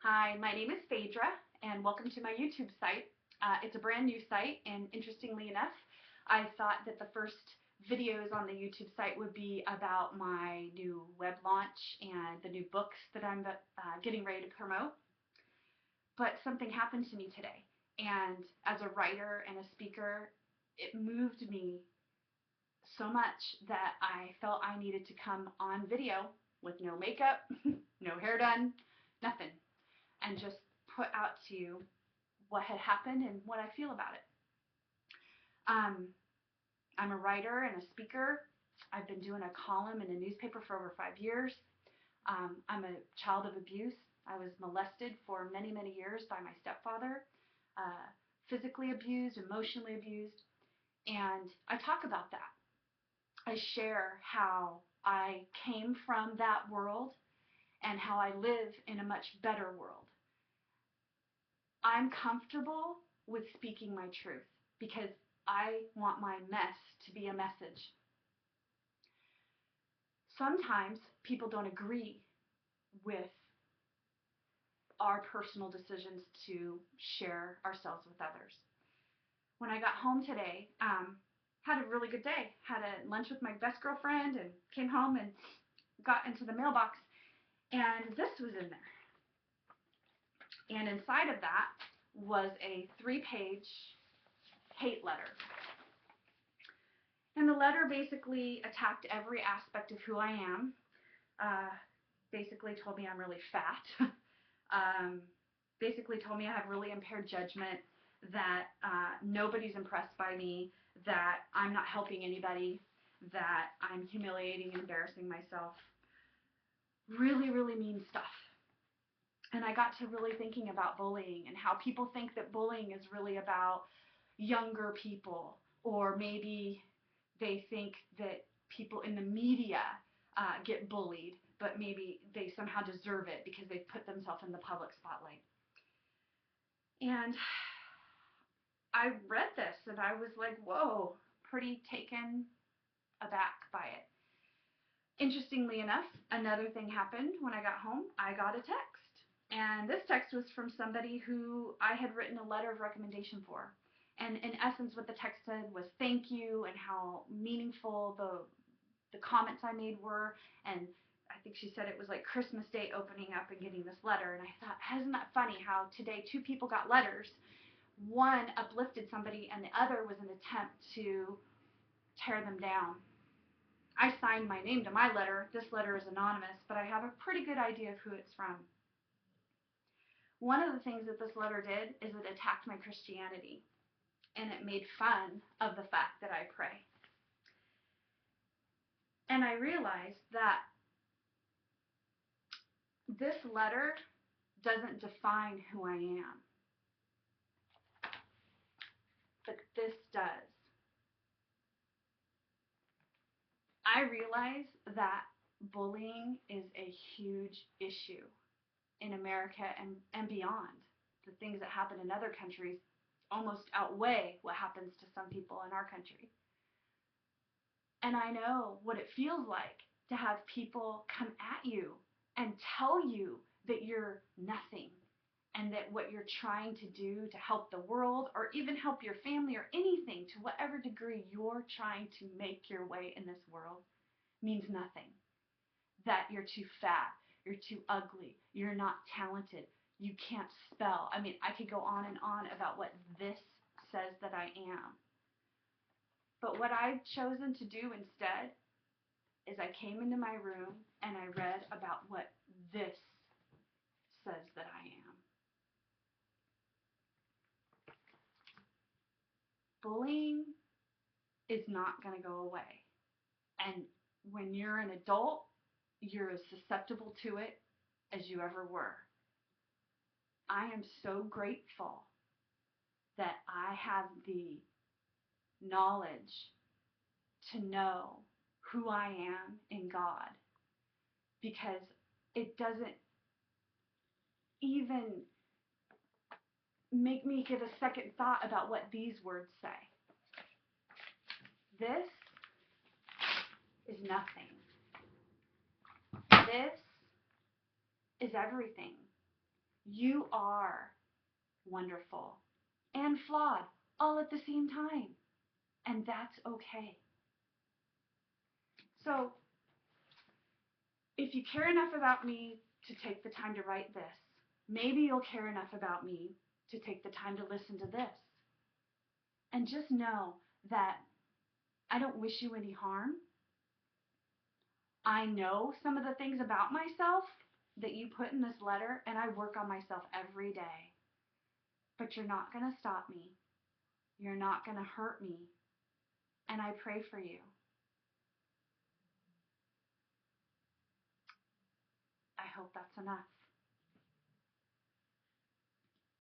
Hi, my name is Phaedra, and welcome to my YouTube site. It's a brand new site, and interestingly enough, I thought that the first videos on the YouTube site would be about my new web launch and the new books that I'm getting ready to promote. But something happened to me today, and as a writer and a speaker, it moved me so much that I felt I needed to come on video with no makeup, no hair done, nothing, and just put out to you what had happened and what I feel about it. Um, I'm a writer and a speaker. I've been doing a column in a newspaper for over 5 years. I'm a child of abuse. I was molested for many, many years by my stepfather, uh, physically abused, emotionally abused, and I talk about that. I share how I came from that world and how I live in a much better world. I'm comfortable with speaking my truth because I want my mess to be a message. Sometimes people don't agree with our personal decisions to share ourselves with others. When I got home today, had a really good day. Had a lunch with my best girlfriend and came home and got into the mailbox, and this was in there. And inside of that was a 3-page hate letter. And the letter basically attacked every aspect of who I am. Basically told me I'm really fat. Basically told me I have really impaired judgment, that nobody's impressed by me, that I'm not helping anybody, that I'm humiliating and embarrassing myself. Really, really mean stuff. And I got to really thinking about bullying and how people think that bullying is really about younger people, or maybe they think that people in the media get bullied, but maybe they somehow deserve it because they've put themselves in the public spotlight. And I read this and I was like, whoa, pretty taken aback by it. Interestingly enough, another thing happened when I got home. I got a text. And this text was from somebody who I had written a letter of recommendation for. And in essence, what the text said was thank you, and how meaningful the comments I made were. And I think she said it was like Christmas Day opening up and getting this letter. And I thought, isn't that funny how today 2 people got letters? One uplifted somebody and the other was an attempt to tear them down. I signed my name to my letter. This letter is anonymous, but I have a pretty good idea of who it's from. One of the things that this letter did is it attacked my Christianity, and it made fun of the fact that I pray. And I realized that this letter doesn't define who I am, but this does. I realize that bullying is a huge issue in America and beyond. The things that happen in other countries almost outweigh what happens to some people in our country. And I know what it feels like to have people come at you and tell you that you're nothing, and that what you're trying to do to help the world or even help your family or anything, to whatever degree you're trying to make your way in this world, means nothing. That you're too fat, you're too ugly, you're not talented, you can't spell. I mean, I could go on and on about what this says that I am. But what I've chosen to do instead is I came into my room and I read about what this says that I am. Bullying is not going to go away. And when you're an adult, you're as susceptible to it as you ever were. I am so grateful that I have the knowledge to know who I am in God, because it doesn't even make me give a second thought about what these words say. This is nothing. This is everything. You are wonderful and flawed all at the same time. And that's okay. So, if you care enough about me to take the time to write this, maybe you'll care enough about me to take the time to listen to this. And just know that I don't wish you any harm. I know some of the things about myself that you put in this letter, and I work on myself every day. But you're not going to stop me. You're not going to hurt me. And I pray for you. I hope that's enough.